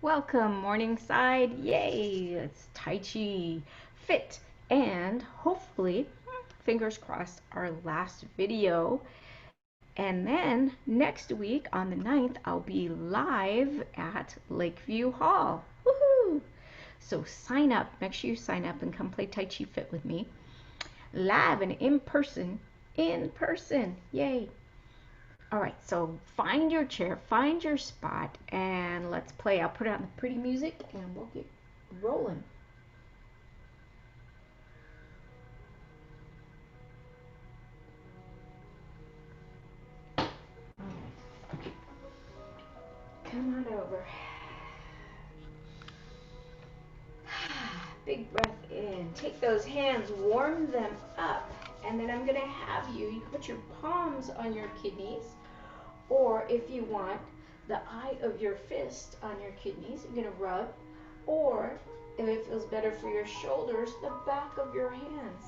Welcome, Morningside. Yay! It's TaijiFit and hopefully, fingers crossed, our last video. And then next week on the 9th, I'll be live at Lakeview Hall. Woohoo! So sign up. Make sure you sign up and come play TaijiFit with me. Live and in person. In person. Yay! All right, so find your chair, find your spot, and let's play. I'll put on the pretty music and we'll get rolling. Come on over. Big breath in. Take those hands, warm them up, and then I'm going to have you, you can put your palms on your kidneys, or if you want, the eye of your fist on your kidneys. You're going to rub, or if it feels better for your shoulders, the back of your hands,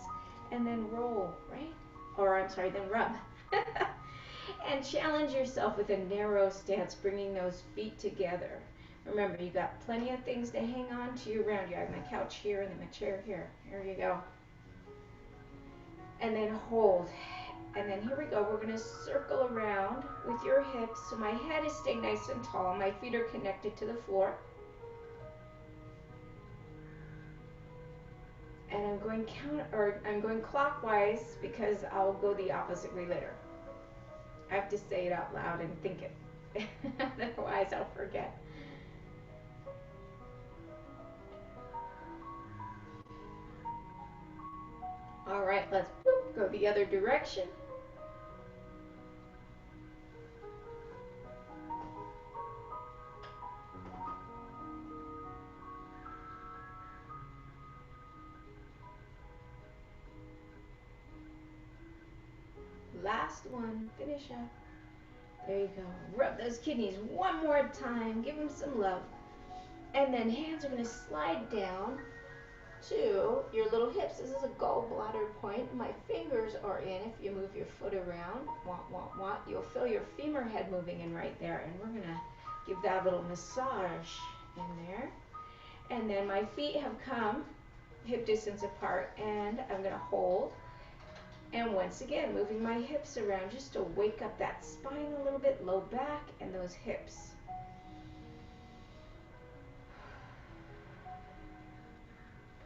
and then roll, right? Or I'm sorry, then rub. And challenge yourself with a narrow stance, bringing those feet together. Remember, you got plenty of things to hang on to around you. I have my couch here and then my chair here. Here you go. And then hold. And then here we go. We're going to circle around with your hips. So my head is staying nice and tall. My feet are connected to the floor. And I'm going clockwise because I'll go the opposite way later. I have to say it out loud and think it. Otherwise I'll forget. All right, let's go the other direction. Last one, finish up. There you go. Rub those kidneys one more time. Give them some love. And then hands are going to slide down to your little hips. This is a gallbladder point. My fingers are in. If you move your foot around, you'll feel your femur head moving in right there. And we're going to give that a little massage in there. And then my feet have come hip distance apart, and I'm going to hold. And once again, moving my hips around just to wake up that spine a little bit, low back, and those hips.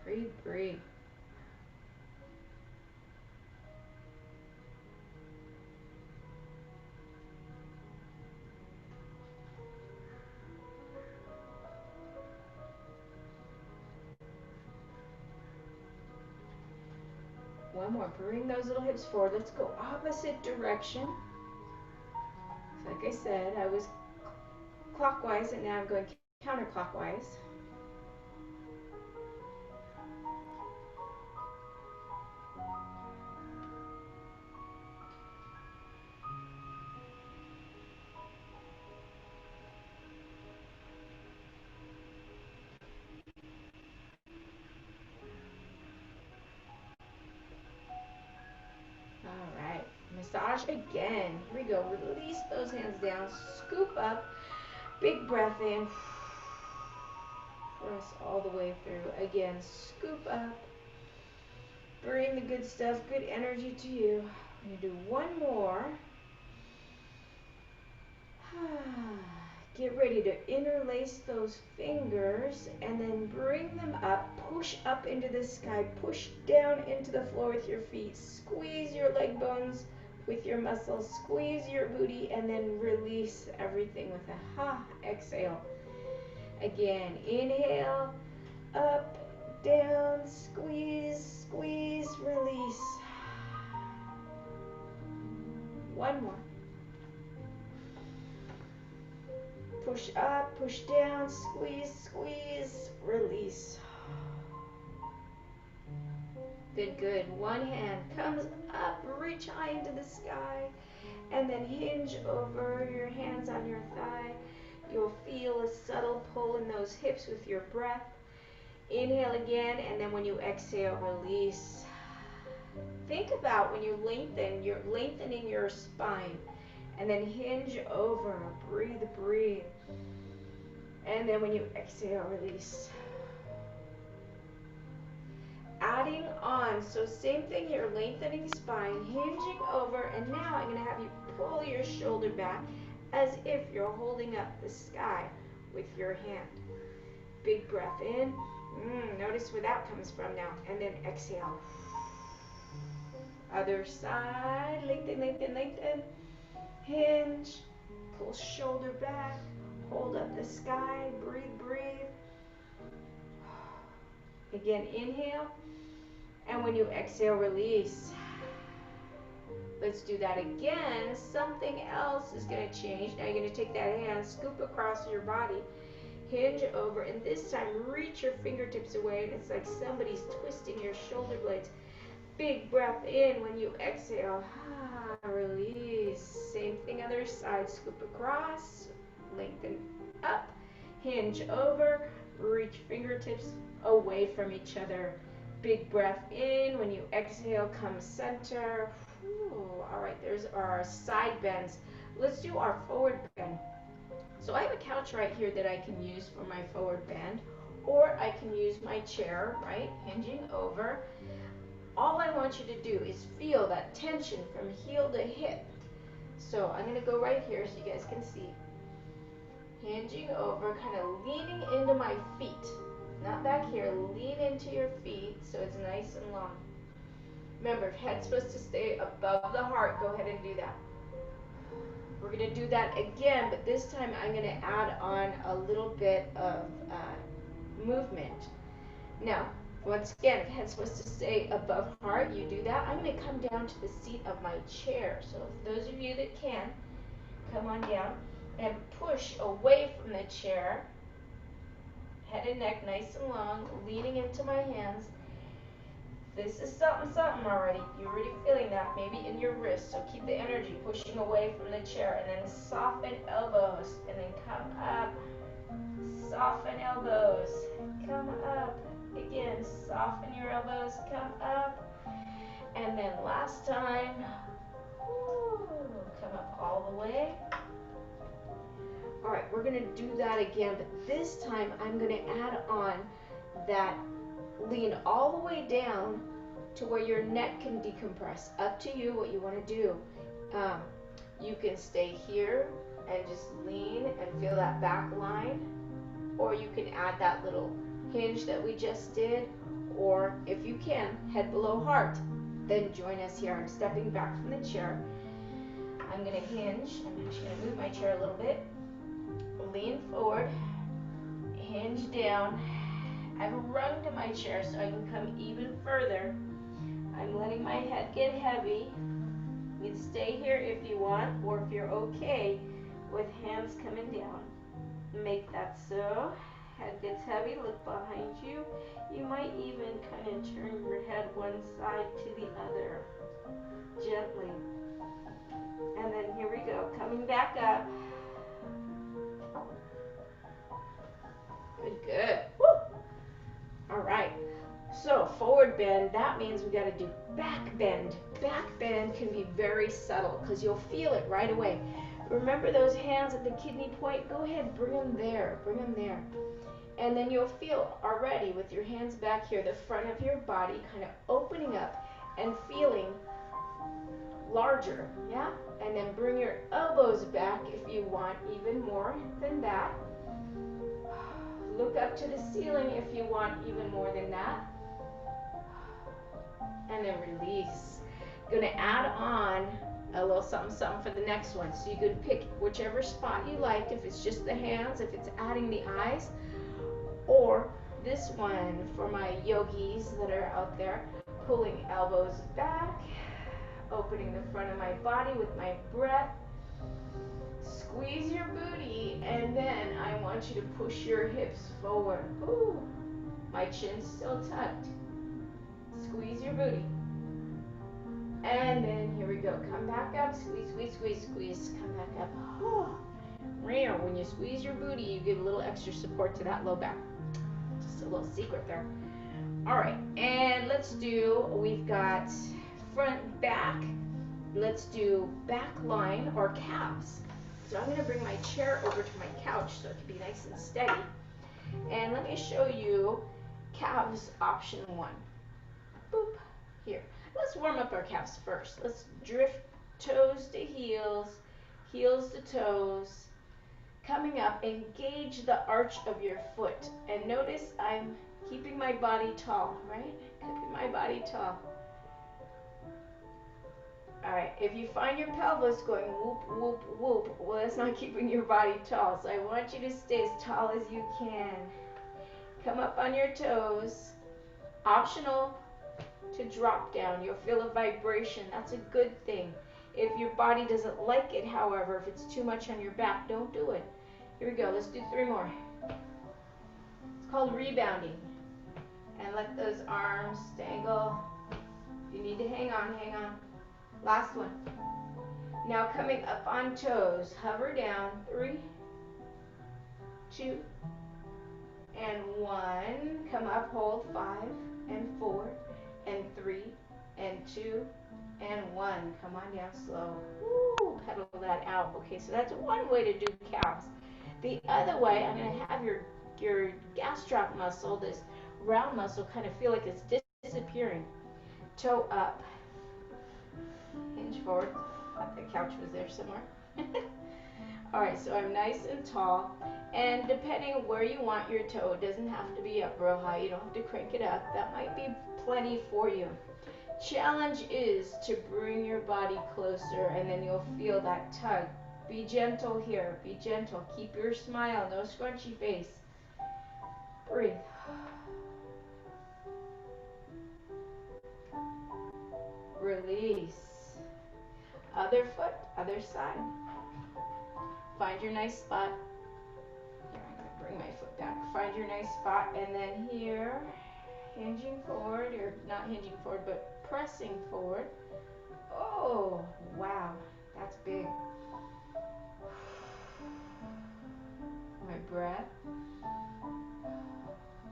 Breathe, breathe. One more. Bring those little hips forward. Let's go opposite direction. Like I said, I was clockwise and now I'm going counterclockwise. All right. Massage again. Here we go. Release those hands down. Scoop up. Big breath in. Press all the way through. Again, scoop up. Bring the good stuff, good energy to you. I'm going to do one more. Get ready to interlace those fingers and then bring them up. Push up into the sky. Push down into the floor with your feet. Squeeze your leg bones with your muscles. Squeeze your booty and then release everything with a exhale. Again, inhale, up, down, squeeze, squeeze, release. One more. Push up, push down, squeeze, squeeze, release. Good, good. One hand comes up, reach high into the sky, and then hinge over your hands on your thigh. You'll feel a subtle pull in those hips with your breath. Inhale again, and then when you exhale, release. Think about when you lengthen, you're lengthening your spine. And then hinge over, breathe, breathe. And And then when you exhale, release. Adding on, so same thing here, lengthening spine, hinging over, and now I'm going to have you pull your shoulder back as if you're holding up the sky with your hand. Big breath in. Notice where that comes from now. And then exhale. Other side. Lengthen, lengthen, lengthen. Hinge. Pull shoulder back. Hold up the sky. Breathe, breathe. Again, inhale. And when you exhale, release. Let's do that again. Something else is going to change. Now you're going to take that hand, scoop across your body. Hinge over, and this time reach your fingertips away, and it's like somebody's twisting your shoulder blades. Big breath in. When you exhale, release. Same thing other side. Scoop across, lengthen up, hinge over, reach fingertips away from each other. Big breath in. When you exhale, come center. All right, there's our side bends. Let's do our forward bend. So I have a couch right here that I can use for my forward bend, or I can use my chair, right, hinging over. All I want you to do is feel that tension from heel to hip. So I'm going to go right here so you guys can see. Hinging over, kind of leaning into my feet. Not back here, lean into your feet so it's nice and long. Remember, if head's supposed to stay above the heart, go ahead and do that. We're going to do that again, but this time I'm going to add on a little bit of movement. Now, once again, if head's supposed to stay above heart, you do that. I'm going to come down to the seat of my chair. So those of you that can, come on down and push away from the chair. Head and neck nice and long, leaning into my hands. This is something already. You're already feeling that, maybe in your wrist. So keep the energy pushing away from the chair, and then soften elbows, and then come up. Soften elbows, come up. Again, soften your elbows, come up. And then last time, come up all the way. All right, we're going to do that again, but this time I'm going to add on that lean all the way down to where your neck can decompress. Up to you what you want to do. You can stay here and just lean and feel that back line, or you can add that little hinge that we just did, or if you can, head below heart. Then join us here. I'm stepping back from the chair. I'm going to hinge. I'm actually going to move my chair a little bit. Lean forward, hinge down. I've rung to my chair so I can come even further. I'm letting my head get heavy. You can stay here if you want, or if you're okay with hands coming down. Make that so. Head gets heavy, look behind you. You might even kind of turn your head one side to the other, gently. And then here we go, coming back up. Good. Woo. All right. So forward bend, that means we got to do back bend. Back bend can be very subtle because you'll feel it right away. Remember those hands at the kidney point? Go ahead, bring them there. Bring them there. And then you'll feel already with your hands back here, the front of your body kind of opening up and feeling larger. Yeah? And then bring your elbows back if you want even more than that. Look up to the ceiling if you want even more than that. And then release. Gonna add on a little something for the next one. So you can pick whichever spot you like, if it's just the hands, if it's adding the eyes, or this one for my yogis that are out there, pulling elbows back, opening the front of my body with my breath. Squeeze your booty, and then I want you to push your hips forward. Ooh, my chin's still tucked. Squeeze your booty. And then here we go. Come back up. Squeeze, squeeze, squeeze, squeeze. Come back up. Oh. When you squeeze your booty, you give a little extra support to that low back. Just a little secret there. All right, and let's do, we've got front, back. Let's do back line or calves. So I'm going to bring my chair over to my couch so it can be nice and steady. And let me show you calves option 1. Boop. Here. Let's warm up our calves first. Let's drift toes to heels, heels to toes. Coming up, engage the arch of your foot. And notice I'm keeping my body tall, right? Keeping my body tall. Alright, if you find your pelvis going whoop, whoop, whoop, well, that's not keeping your body tall. So I want you to stay as tall as you can. Come up on your toes. Optional to drop down. You'll feel a vibration. That's a good thing. If your body doesn't like it, however, if it's too much on your back, don't do it. Here we go. Let's do 3 more. It's called rebounding. And let those arms dangle. If you need to hang on, hang on. Last one. Now coming up on toes, hover down. 3, 2, and 1. Come up, hold 5 and 4 and 3 and 2 and 1. Come on down slow. Woo, pedal that out. Okay, so that's one way to do calves. The other way, I'm going to have your gastroc muscle, this round muscle, kind of feel like it's disappearing. Toe up. Hinge forward. Thought the couch was there somewhere. Alright, so I'm nice and tall. And depending on where you want your toe, it doesn't have to be up real high. You don't have to crank it up. That might be plenty for you. Challenge is to bring your body closer, and then you'll feel that tug. Be gentle here. Be gentle. Keep your smile. No scrunchy face. Breathe. Release. Other foot, other side. Find your nice spot. Here, I'm going to bring my foot back. Find your nice spot, and then here, hinging forward, or not hinging forward, but pressing forward. Oh, wow, that's big. My breath.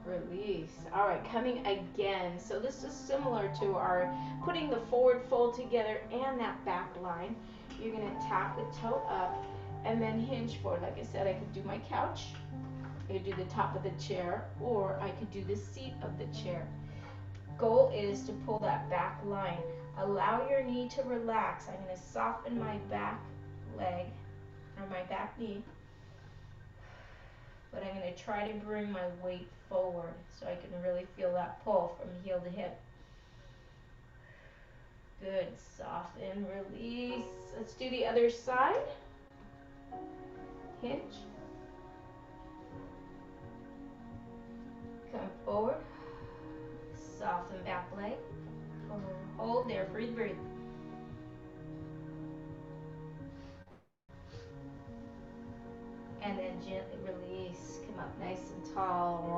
Release. All right, coming again. So this is similar to our putting the forward fold together and that back line. You're going to tap the toe up and then hinge forward. Like I said, I could do my couch, I could do the top of the chair, or I could do the seat of the chair. Goal is to pull that back line. Allow your knee to relax. I'm going to soften my back leg or my back knee. But I'm going to try to bring my weight forward so I can really feel that pull from heel to hip. Good. Soften, release. Let's do the other side. Hinge. Come forward. Soften back leg. Forward. Hold there. Breathe, breathe. And then gently release. Come up nice and tall.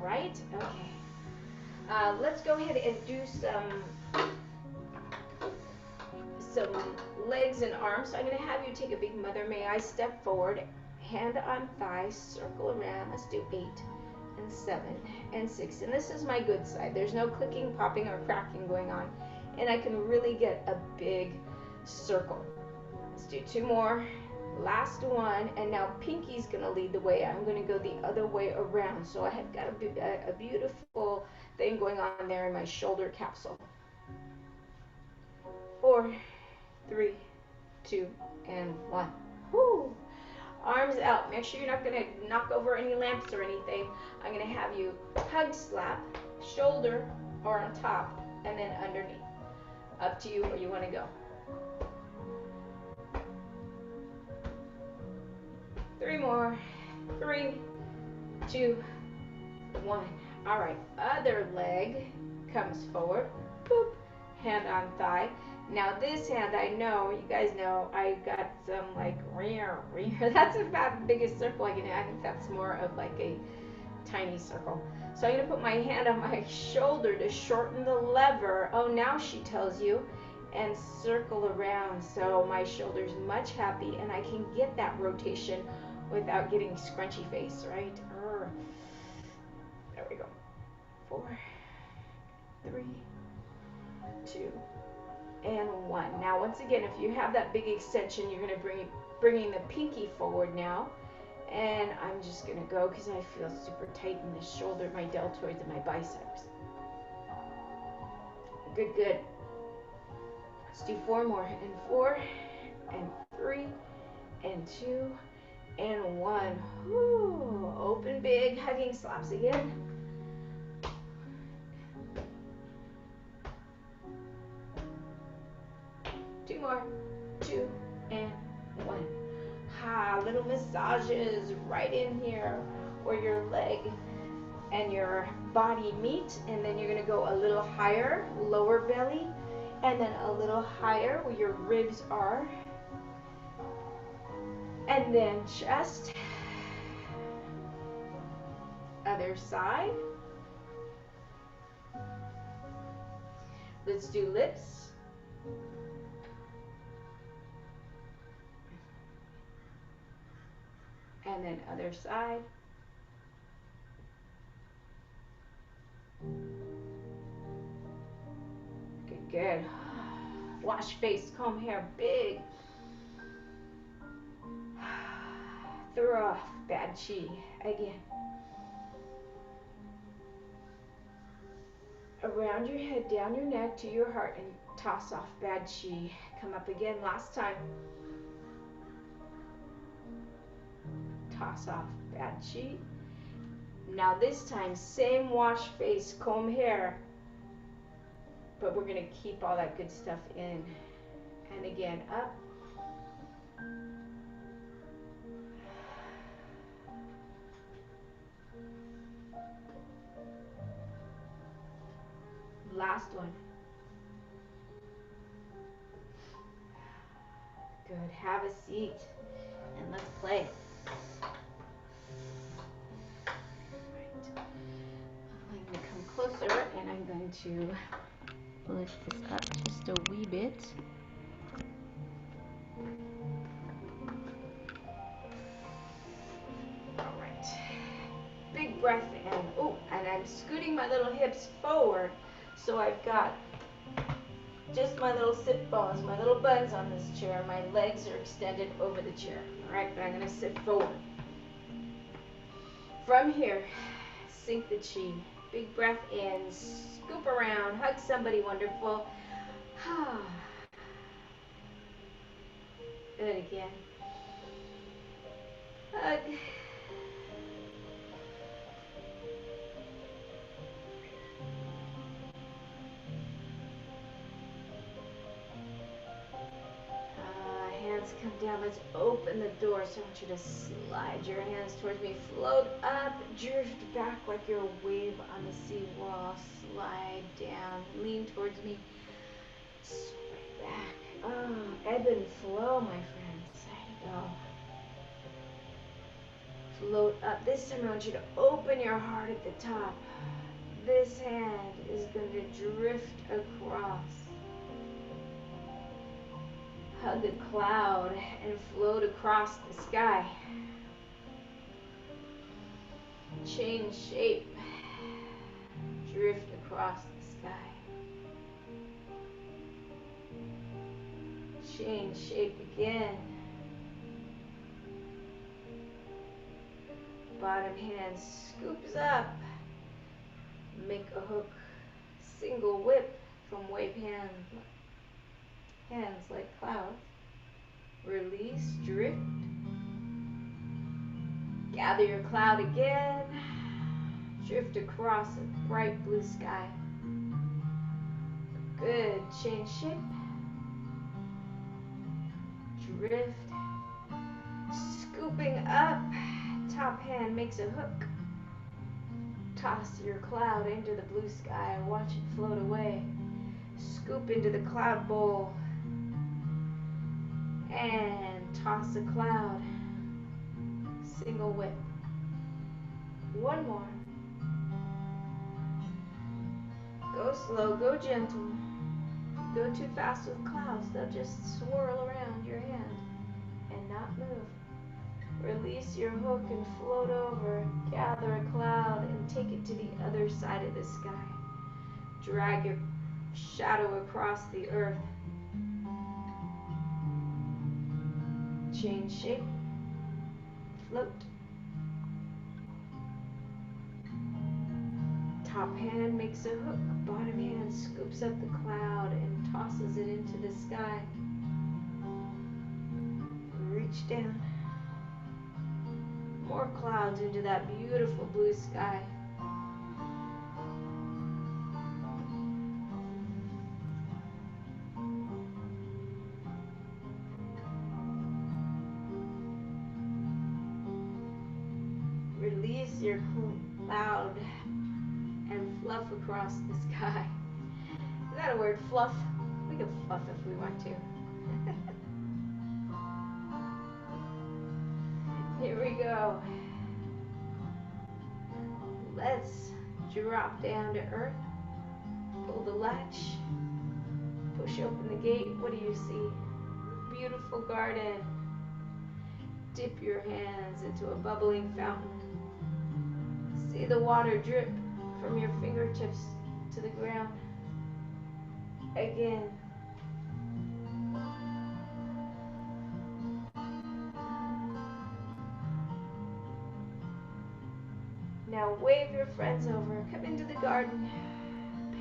Right? Okay. Let's go ahead and do some legs and arms. So I'm going to have you take a big mother may I step forward, hand on thigh, circle around. Let's do 8 and 7 and 6. And this is my good side. There's no clicking, popping, or cracking going on. And I can really get a big circle. Let's do 2 more. Last one, and now Pinky's going to lead the way. I'm going to go the other way around. So I have got a beautiful thing going on there in my shoulder capsule. 4, 3, 2, and 1. Woo! Arms out. Make sure you're not going to knock over any lamps or anything. I'm going to have you hug slap, shoulder or on top, and then underneath. Up to you where you want to go. 3 more. 3, 2, 1. All right. Other leg comes forward. Boop. Hand on thigh. Now this hand, I know, you guys know, I got some like, that's about the biggest circle I can have. I think that's more of like a tiny circle. So I'm going to put my hand on my shoulder to shorten the lever. Oh, now she tells you. And circle around so my shoulder's much happy and I can get that rotation without getting scrunchy face, right? There we go. 4, 3, 2, and 1. Now once again, if you have that big extension, you're going to bring it bringing the pinky forward now. And I'm just going to go because I feel super tight in the shoulder, my deltoids, and my biceps. Good, good. Let's do 4 more. And 4, and 3, and 2, and 1. Whew. Open big, hugging slaps again. 2 more. 2, and 1. Ha, little massages right in here where your leg and your body meet, and then you're going to go a little higher, lower belly, and then a little higher where your ribs are, and then chest. Other side. Let's do lips. And then other side. Good, good. Wash face, comb hair, big. Throw off bad chi. Again. Around your head, down your neck to your heart, and toss off bad chi. Come up again, last time. Toss off bad chi. Now this time, same wash face, comb hair, but we're going to keep all that good stuff in. And again, up. Last one. Good. Have a seat and let's play. Right. I'm going to come closer and I'm going to lift this up just a wee bit. All right. Big breath in. Oh, and I'm scooting my little hips forward. So I've got just my little sit bones, my little buns on this chair. My legs are extended over the chair. All right, but I'm going to sit forward. From here, sink the chi. Big breath in, scoop around, hug somebody wonderful. Good again. Hug. Hands come down. Let's open the door. So I want you to slide your hands towards me. Float up. Drift back like you're a wave on the seawall. Slide down. Lean towards me. Sway back. Oh, ebb and flow, my friends. There you go. Float up. This time I want you to open your heart at the top. This hand is going to drift across. Hug a cloud and float across the sky. Change shape. Drift across the sky. Change shape again. Bottom hand scoops up. Make a hook. Single whip from wave hand. Hands like clouds. Release, drift. Gather your cloud again. Drift across a bright blue sky. Good. Change shape. Drift. Scooping up. Top hand makes a hook. Toss your cloud into the blue sky and watch it float away. Scoop into the cloud bowl. And toss a cloud. Single whip. One more. Go slow, go gentle. If you go too fast with clouds, they'll just swirl around your hand and not move. Release your hook and float over. Gather a cloud and take it to the other side of the sky. Drag your shadow across the earth. Change shape. Float. Top hand makes a hook. Bottom hand scoops up the cloud and tosses it into the sky. Reach down. More clouds into that beautiful blue sky. Release your cloud and fluff across the sky. Is that a word, fluff? We can fluff if we want to. Here we go. Let's drop down to earth. Pull the latch. Push open the gate. What do you see? Beautiful garden. Dip your hands into a bubbling fountain. See the water drip from your fingertips to the ground. Again. Now wave your friends over. Come into the garden.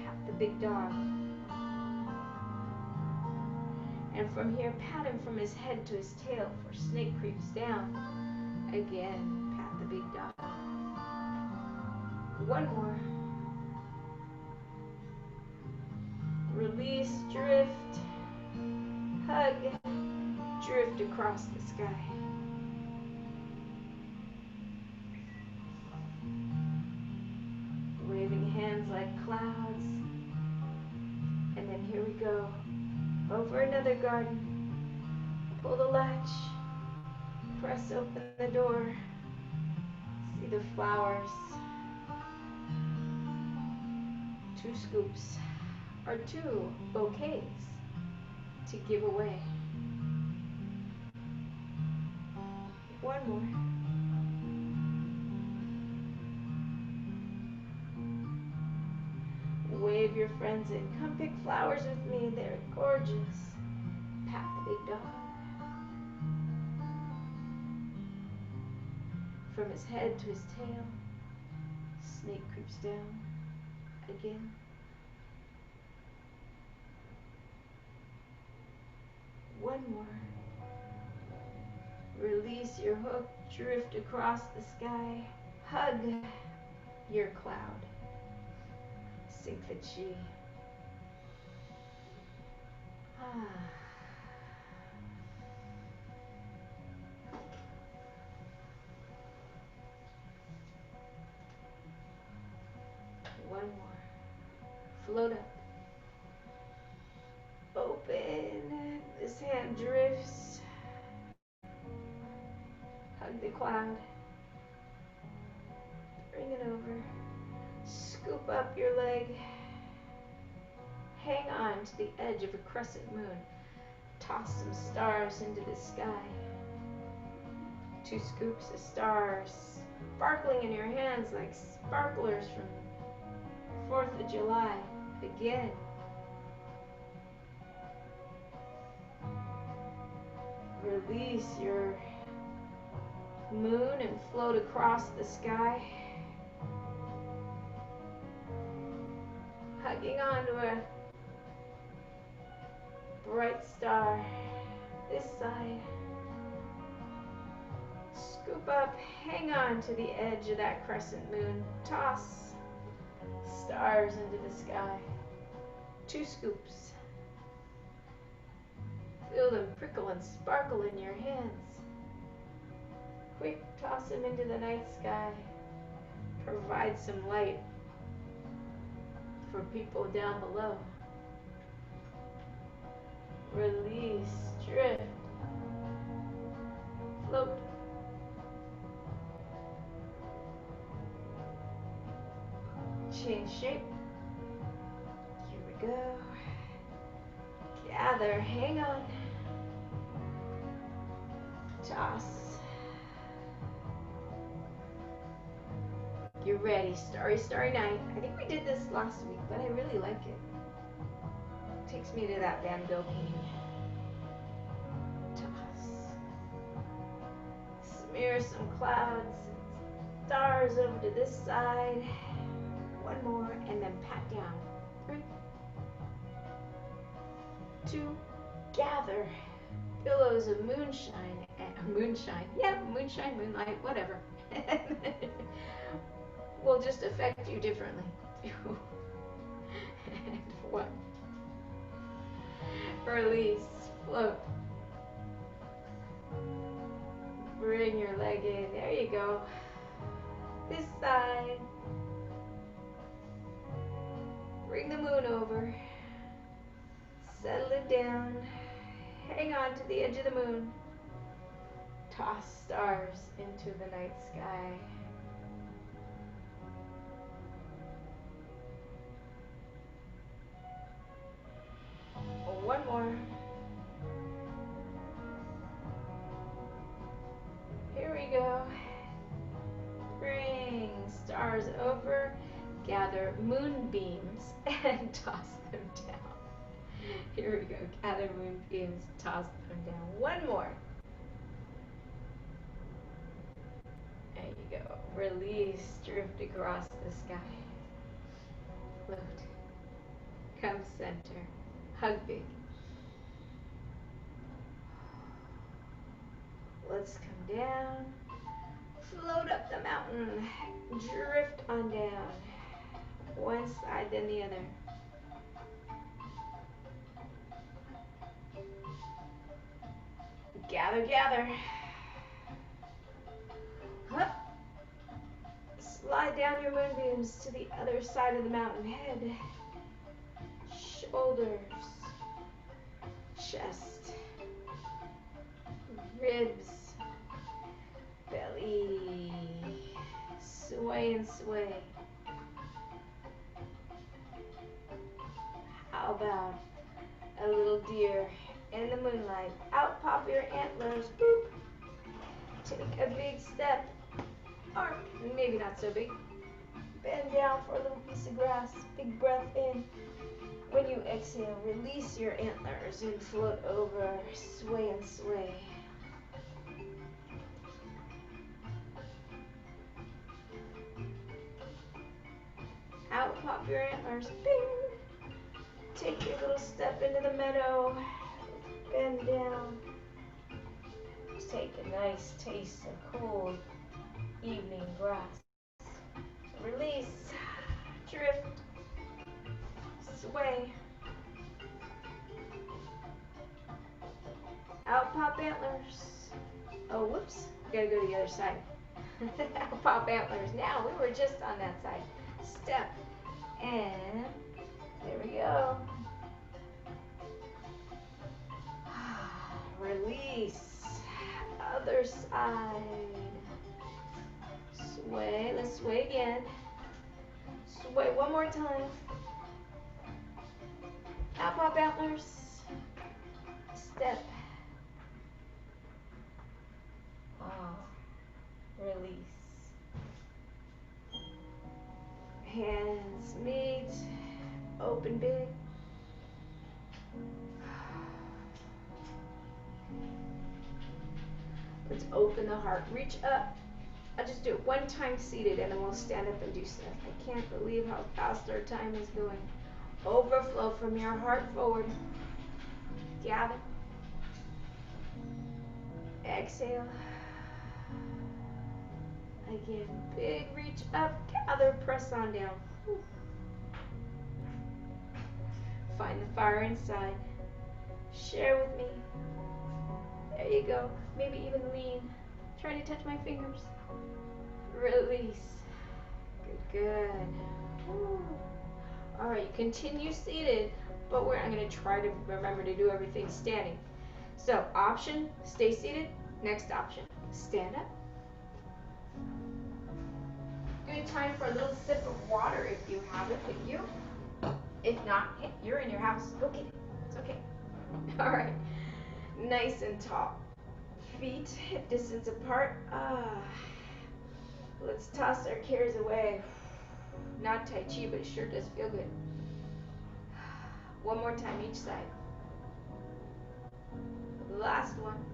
Pat the big dog. And from here, pat him from his head to his tail, for snake creeps down. Again, pat the big dog. One more. Release, drift, hug, drift across the sky. Waving hands like clouds. And then here we go. Over another garden. Pull the latch. Press open the door. See the flowers. 2 scoops or 2 bouquets to give away. One more. Wave your friends in. Come pick flowers with me. They're gorgeous. Pat the big dog. From his head to his tail, snake creeps down. Again. One more. Release your hook, drift across the sky. Hug your cloud. Sink the chi. One more. Float up. Open. This hand drifts. Hug the cloud. Bring it over. Scoop up your leg. Hang on to the edge of a crescent moon. Toss some stars into the sky. 2 scoops of stars sparkling in your hands like sparklers from 4th of July. Again. Release your moon and float across the sky. Hugging onto a bright star. This side. Scoop up, hang on to the edge of that crescent moon. Toss stars into the sky. 2 scoops. Feel them prickle and sparkle in your hands. Quick, toss them into the night sky. Provide some light for people down below. Release, drift, float. Change shape. Here we go. Gather, hang on. Toss. You're ready. Starry, starry night. I think we did this last week, but I really like it. Takes me to that Van Gogh painting. Toss. Mirror some clouds, stars over to this side. One more, and then pat down. 3, 2, gather. Billows of moonshine, moonshine, moonlight, whatever. Will just affect you differently. And 1. Release, float. Bring your leg in. There you go. This side. Bring the moon over. Settle it down. Hang on to the edge of the moon. Toss stars into the night sky. One more. Here we go. Bring stars over. Gather moonbeams and toss them down. Here we go. Gather moonbeams, toss them down. One more. There you go. Release, drift across the sky. Float. Come center. Hug big. Let's come down. Float up the mountain. Drift on down. One side, then the other. Gather, gather. Hup. Slide down your moonbeams to the other side of the mountain. Head, shoulders, chest, ribs, belly. Sway and sway. How about a little deer in the moonlight? Out pop your antlers. Boop. Take a big step. Or maybe not so big. Bend down for a little piece of grass. Big breath in. When you exhale, release your antlers and float over. Sway and sway. Out pop your antlers. Bing. Take your little step into the meadow. Bend down. Take a nice taste of cold evening grass. Release. Drift. Sway. Out pop antlers. Oh, whoops. Gotta go to the other side. Out pop antlers. Now, we were just on that side. Step. And there we go. Release. Other side. Sway. Let's sway again. Sway one more time. Out pop antlers. Step. Release. Hands meet. Open big. Let's open the heart. Reach up. I'll just do it one time seated and then we'll stand up and do stuff. I can't believe how fast our time is going. Overflow from your heart forward. Gather. Exhale. Again, big reach up. Gather, press on down. Find the fire inside. Share with me. There you go. Maybe even lean. Try to touch my fingers. Release. Good, good. All right, continue seated, but I'm going to try to remember to do everything standing. So, option, stay seated. Next option, stand up. Good time for a little sip of water if you have it with you. If not, hey, you're in your house. Go get it. It's okay. All right. Nice and tall. Feet hip distance apart. Let's toss our cares away. Not Tai Chi, but it sure does feel good. One more time each side. Last one.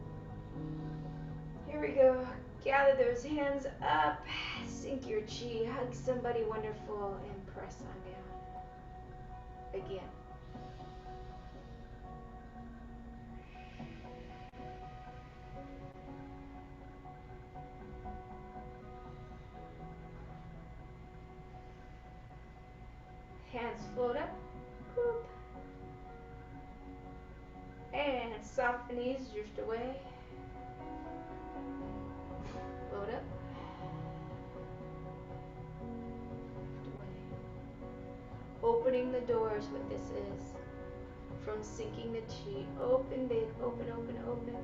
Here we go. Gather those hands up, sink your chi, hug somebody wonderful, and press on down. Again. Hands float up. Whoop. And soft knees drift away. Float up. Drift away. Opening the doors, what this is. From sinking the chi. Open big, open, open, open.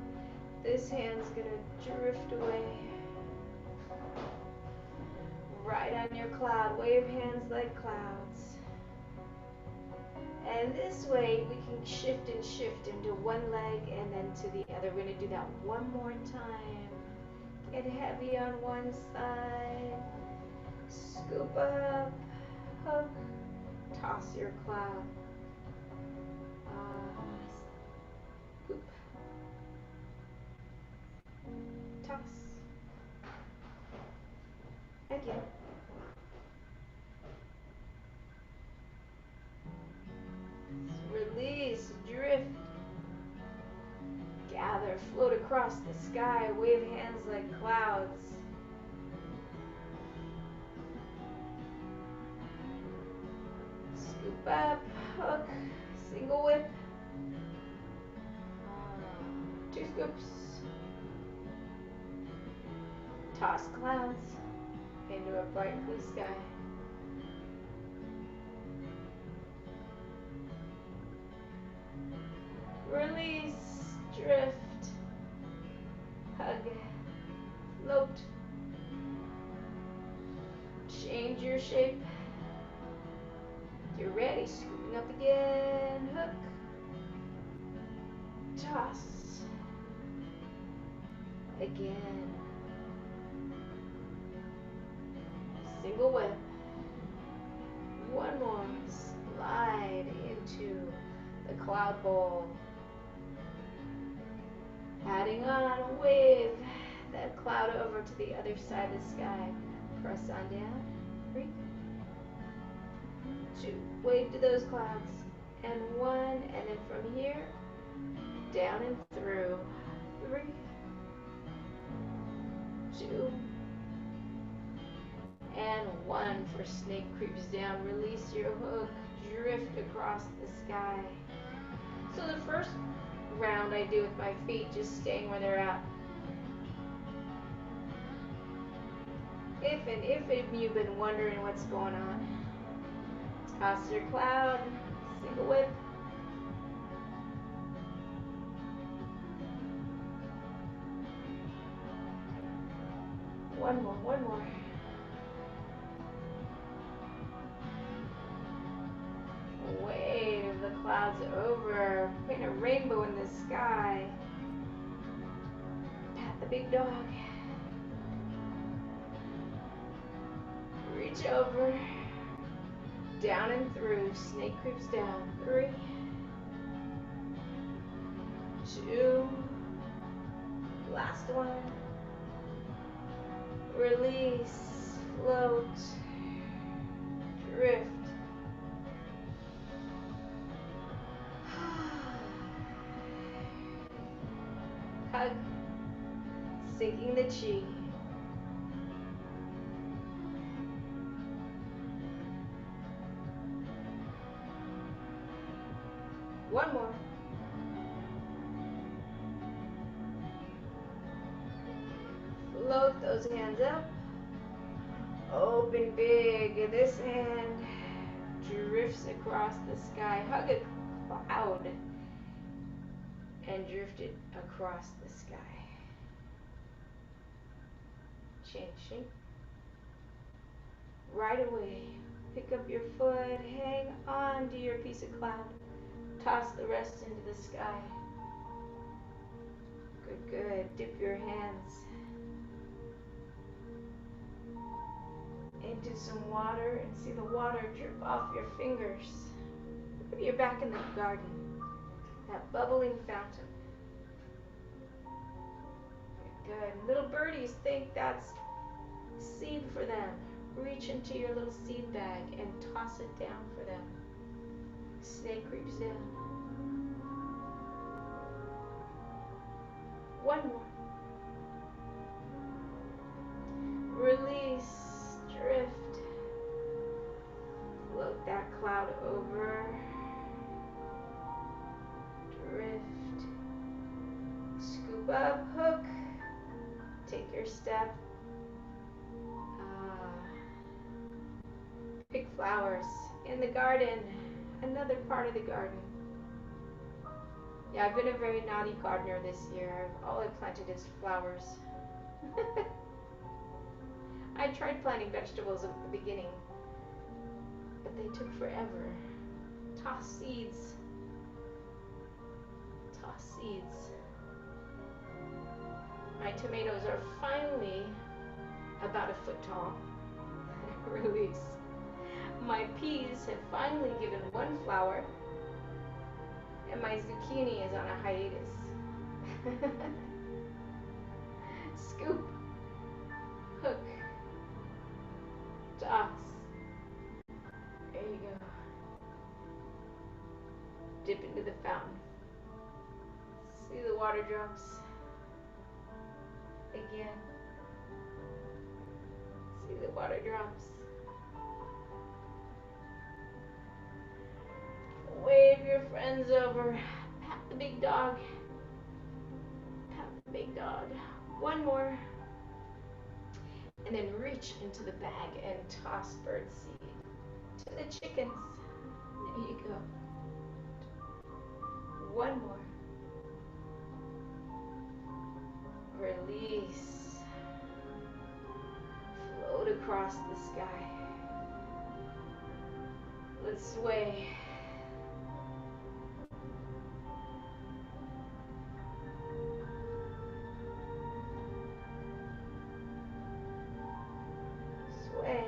This hand's gonna drift away. Right on your cloud. Wave hands like clouds. And this way we can shift and shift into one leg and then to the other. We're going to do that one more time. Get heavy on one side. Scoop up. Hook. Toss your cloud. Scoop. Toss. Again. Release, drift, gather, float across the sky, wave hands like clouds. Scoop up, hook, single whip, 2 scoops, toss clouds into a bright blue sky. Release, drift, hug, float, change your shape. You're ready, scooping up again, hook, toss, again, single whip, one more, slide into the cloud bowl. Adding on, wave that cloud over to the other side of the sky. Press on down. 3, 2. Wave to those clouds. And 1. And then from here, down and through. 3, 2. And 1 for snake creeps down. Release your hook. Drift across the sky. So the first round I do with my feet, just staying where they're at. If you've been wondering what's going on, toss your cloud, single whip. One more, one more. Wave the clouds over, paint a rainbow in the sky. Pat the big dog. Reach over, down and through, snake creeps down. 3, 2, last one. Release, float, drift. Hug, sinking the chi. One more. Float those hands up. Open big. This hand drifts across the sky. Hug a cloud and drift it across the sky. Change shape. Right away, pick up your foot, hang on to your piece of cloud. Toss the rest into the sky. Good, good. Dip your hands into some water and see the water drip off your fingers. Maybe you're back in the garden, that bubbling fountain. Good. Little birdies think that's seed for them. Reach into your little seed bag and toss it down for them. Snake creeps in. One more. Release, drift. Float that cloud over. Drift. Scoop up, hook. Take your step. Pick flowers in the garden. Another part of the garden. Yeah, I've been a very naughty gardener this year. All I planted is flowers. I tried planting vegetables at the beginning, but they took forever. Toss seeds. Toss seeds. My tomatoes are finally about a foot tall. Release. My peas have finally given one flower, and my zucchini is on a hiatus. Scoop. Hook. Toss. There you go. Dip into the fountain. See the water drops. Again. See the water drops. Wave your friends over. Pat the big dog. Pat the big dog. One more. And then reach into the bag and toss bird seed to the chickens. There you go. One more. Release. Float across the sky. Let's sway. Sway.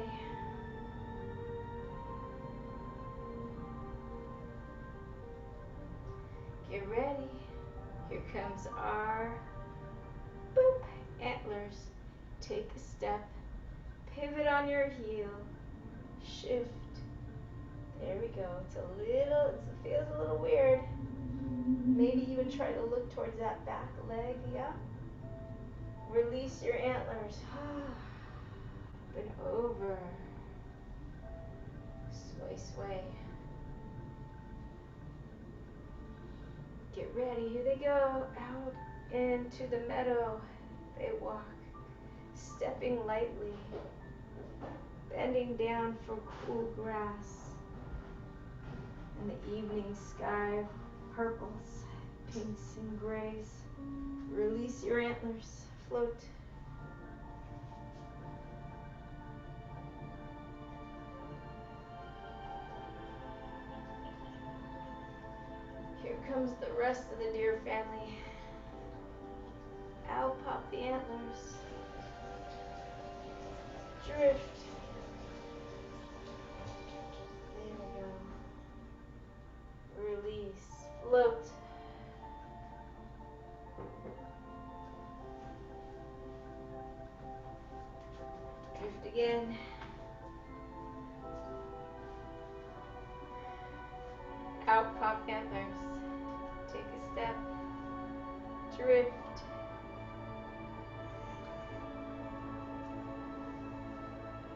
Get ready. Here comes our boop antlers. Take a step. Pivot on your heel. Shift. There we go. It feels a little weird. Maybe even try to look towards that back leg. Yeah. Release your antlers. Up and over. Sway, sway. Get ready. Here they go. Out into the meadow. They walk. Stepping lightly. Bending down for cool grass. And the evening sky purples, pinks, and grays. Release your antlers. Float. Here comes the rest of the deer family. Out pop the antlers. Drift. There we go. Release. Float. Drift again. Out pop antlers. Take a step. Drift.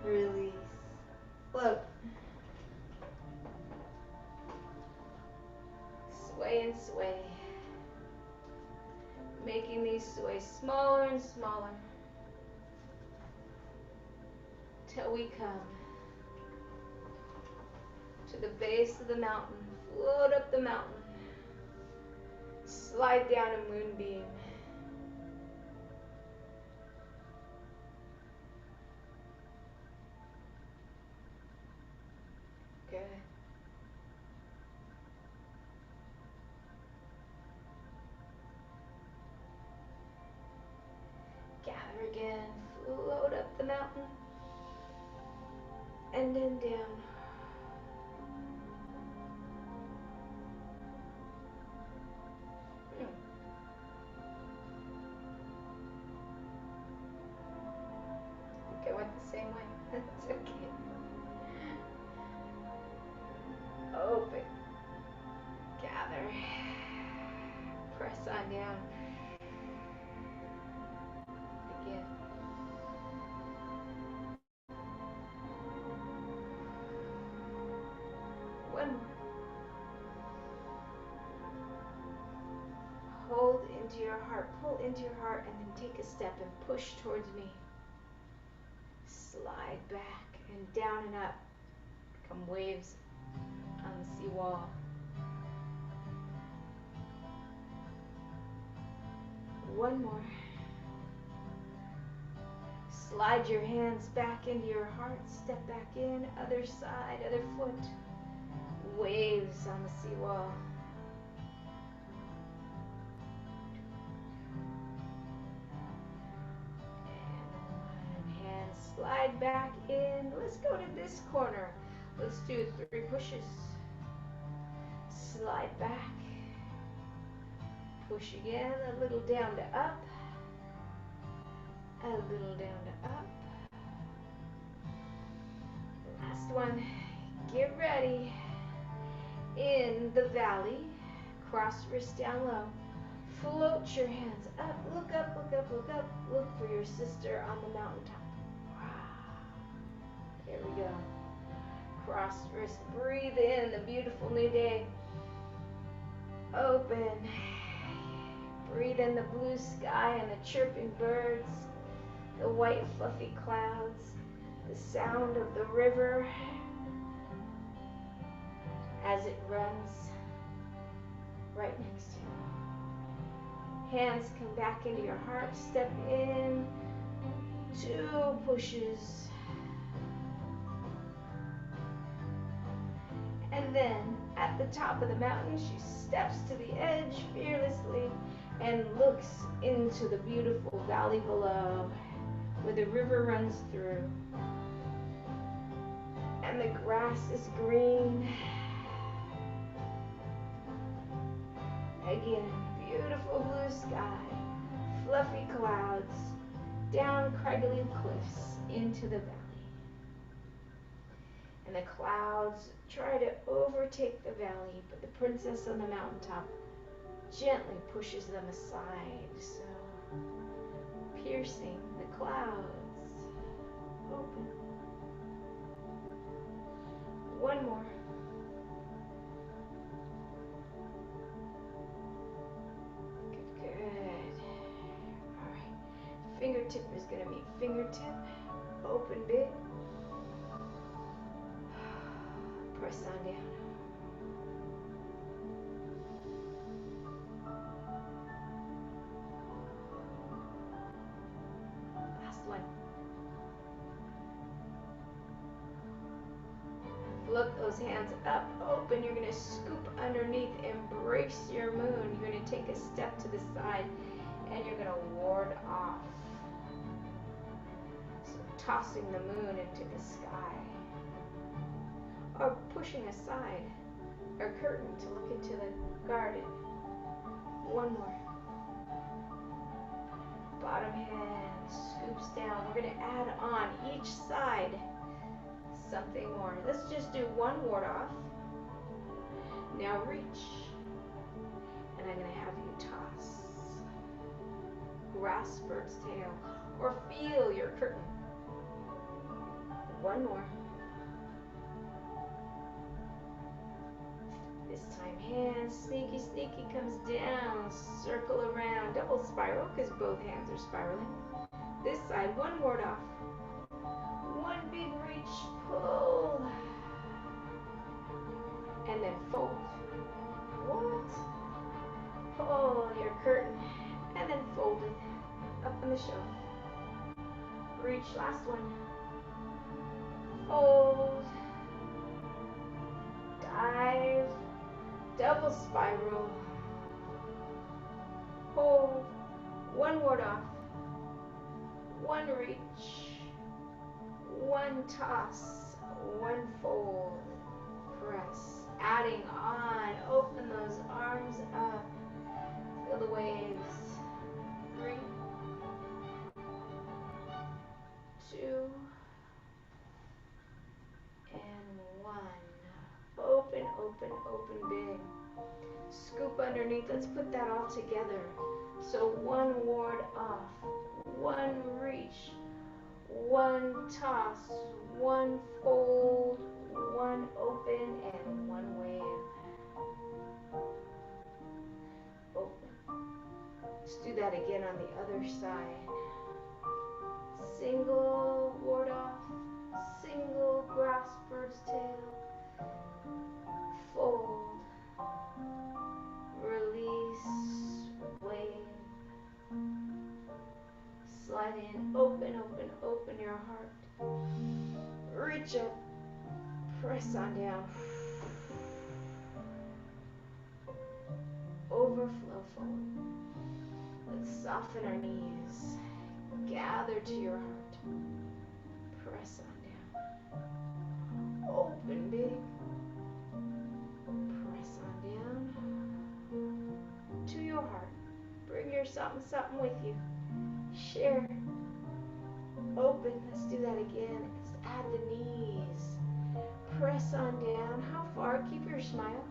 Release. Float. Sway and sway. Making these sways smaller and smaller till we come to the base of the mountain. Float up the mountain. Slide down a moonbeam. Good. Gather again. Float up the mountain. And then down. One more. Hold into your heart, pull into your heart, and then take a step and push towards me. Slide back and down and up. Come waves on the seawall. One more. Slide your hands back into your heart. Step back in. Other side, other foot. Waves on the seawall. And hands slide back in. Let's go to this corner. Let's do 3 pushes. Slide back. Push again, a little down to up. A little down to up. Last one. Get ready. In the valley, cross wrists down low. Float your hands up. Look up, look up, look up. Look for your sister on the mountaintop. There we go. Cross wrists. Breathe in the beautiful new day. Open. Breathe in the blue sky and the chirping birds, the white fluffy clouds, the sound of the river as it runs right next to you. Hands come back into your heart. Step in. 2 pushes. And then at the top of the mountain, she steps to the edge fearlessly and looks into the beautiful valley below where the river runs through. And the grass is green. Again, beautiful blue sky, fluffy clouds, down craggly cliffs into the valley. And the clouds try to overtake the valley, but the princess on the mountaintop gently pushes them aside, so piercing the clouds. Open. One more. Good. All right. Fingertip is going to meet fingertip. Open big. Press on down. Last one. Look those hands up, open. You're going to scoop underneath, embrace your moon. You're going to take a step to the side and you're going to ward off. So tossing the moon into the sky. Or pushing aside a curtain to look into the garden. One more. Bottom hand scoops down. We're going to add on each side something more. Let's just do one ward off. Now reach. And I'm going to have you toss. Grasp bird's tail. Or feel your curtain. One more. This time hands, sneaky, sneaky comes down, circle around, double spiral because both hands are spiraling. This side, one ward off. One big reach, pull. And then fold. What? Pull your curtain and then fold it up on the shelf. Reach, last one. Fold. Dive. Double spiral, hold, one ward off, one reach, one toss, one fold, press, adding on, open those arms up, feel the waves, 3, 2, and 1. Open, open, open big. Scoop underneath. Let's put that all together. So one ward off, one reach, one toss, one fold, one open, and one wave. Open. Let's do that again on the other side. Single ward off, single grasp bird's tail, fold, release, wave, slide in, open, open, open your heart, reach up, press on down, overflow forward. Let's soften our knees, gather to your heart, press on down, open big, press on down, to your heart. Bring your something, something with you. Share. Open. Let's do that again. Let's add the knees. Press on down. How far? Keep your smile.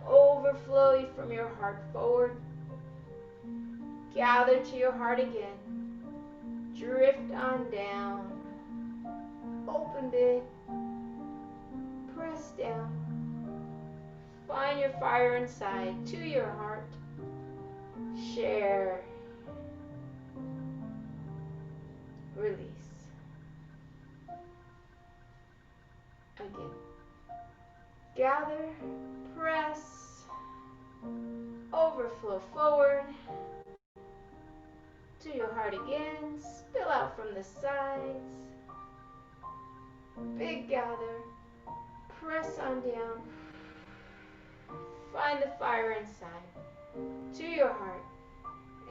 Overflow from your heart forward. Gather to your heart again. Drift on down. Open big. Press down. Find your fire inside. To your heart. Share. Release. Again. Gather, press, overflow forward, to your heart again, spill out from the sides, big gather, press on down, find the fire inside, to your heart,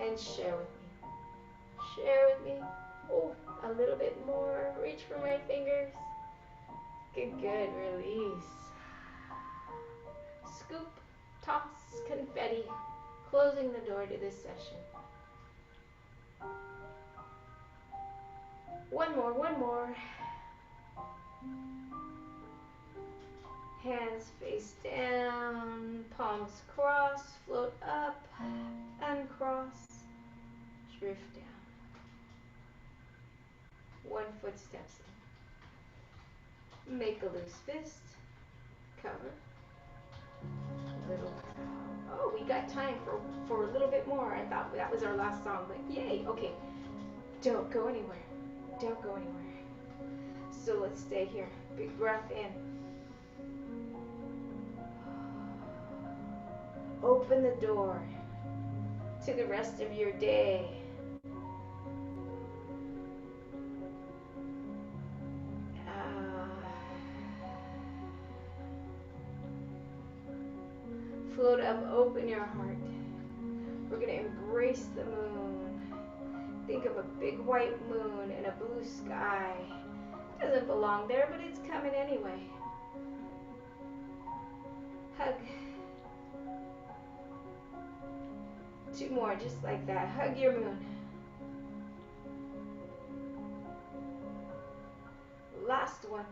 and share with me. Share with me. Oh, a little bit more, reach for my fingers. Good, good, release. Scoop, toss, confetti, closing the door to this session. One more, one more. Hands face down, palms cross, float up, uncross, drift down. One foot steps in. Make a loose fist, cover. Little. Oh, we got time for a little bit more. I thought that was our last song, but yay. Okay, don't go anywhere. Don't go anywhere. So let's stay here. Big breath in. Open the door to the rest of your day. Float up, open your heart. We're going to embrace the moon. Think of a big white moon and a blue sky. It doesn't belong there, but it's coming anyway. Hug. Two more, just like that. Hug your moon. Last one.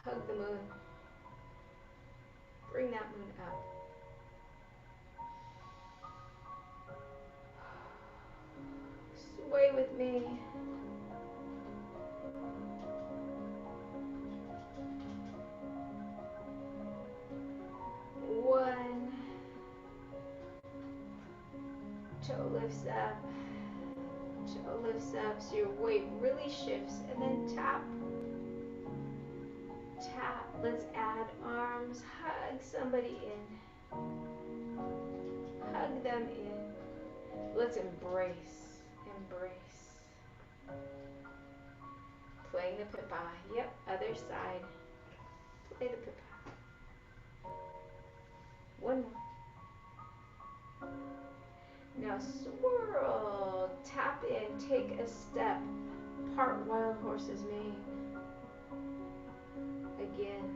Hug the moon. Bring that moon up. Sway with me. One. Toe lifts up. Toe lifts up so your weight really shifts. And then tap. Tap. Let's add arms. Hug somebody in. Hug them in. Let's embrace. Embrace. Playing the pipa. Yep, other side. Play the pipa. One more. Now swirl. Tap in. Take a step. Part wild horse's mane. Again.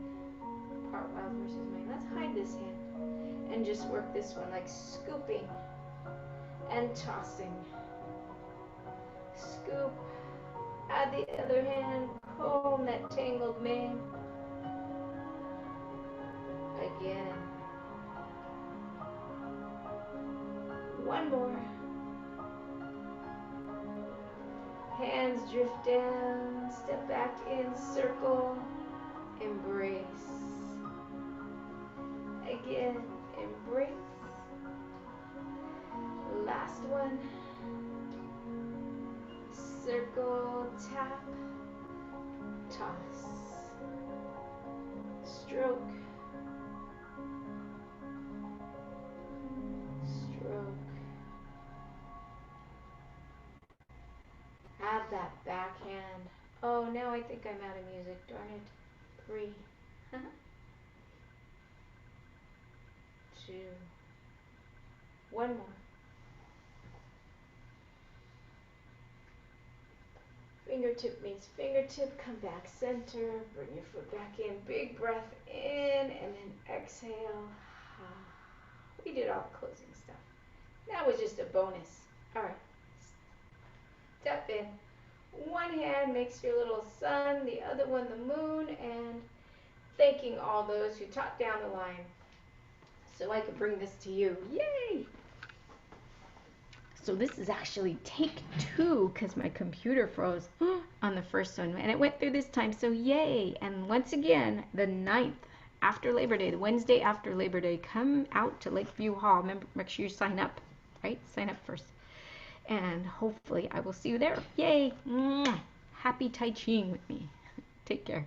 Part wild horse's mane. Let's hide this hand. And just work this one like scooping and tossing. Scoop. Add the other hand. Comb that tangled mane. Again. One more. Hand Hands drift down, step back in, circle, embrace. Again, embrace. Last one. Circle, tap, toss, stroke, stroke. Add that backhand. Oh, now I think I'm out of music, darn it. 3, 2, one more. Fingertip meets fingertip, come back center, bring your foot back in, big breath in, and then exhale. We did all the closing stuff. That was just a bonus. All right, step in. One hand makes your little sun, the other one the moon, and thanking all those who taught down the line so I could bring this to you. Yay! So this is actually take 2 because my computer froze on the first one, and it went through this time, so yay! And once again, the 9th after Labor Day, the Wednesday after Labor Day, come out to Lakeview Hall. Remember, make sure you sign up, right? Sign up first. And hopefully I will see you there. Yay! Happy Tai Chiing with me. Take care.